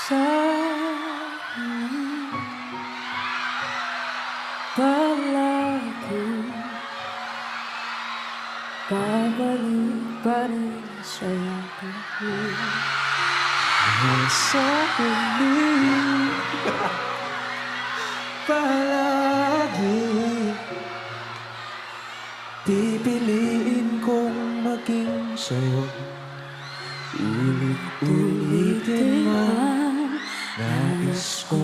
Sa palagi babalik pa rin sa yakap mo. Dahil sa huli palagi pipiliin kong maging sa'yo. Ulit-ulitin man nais ko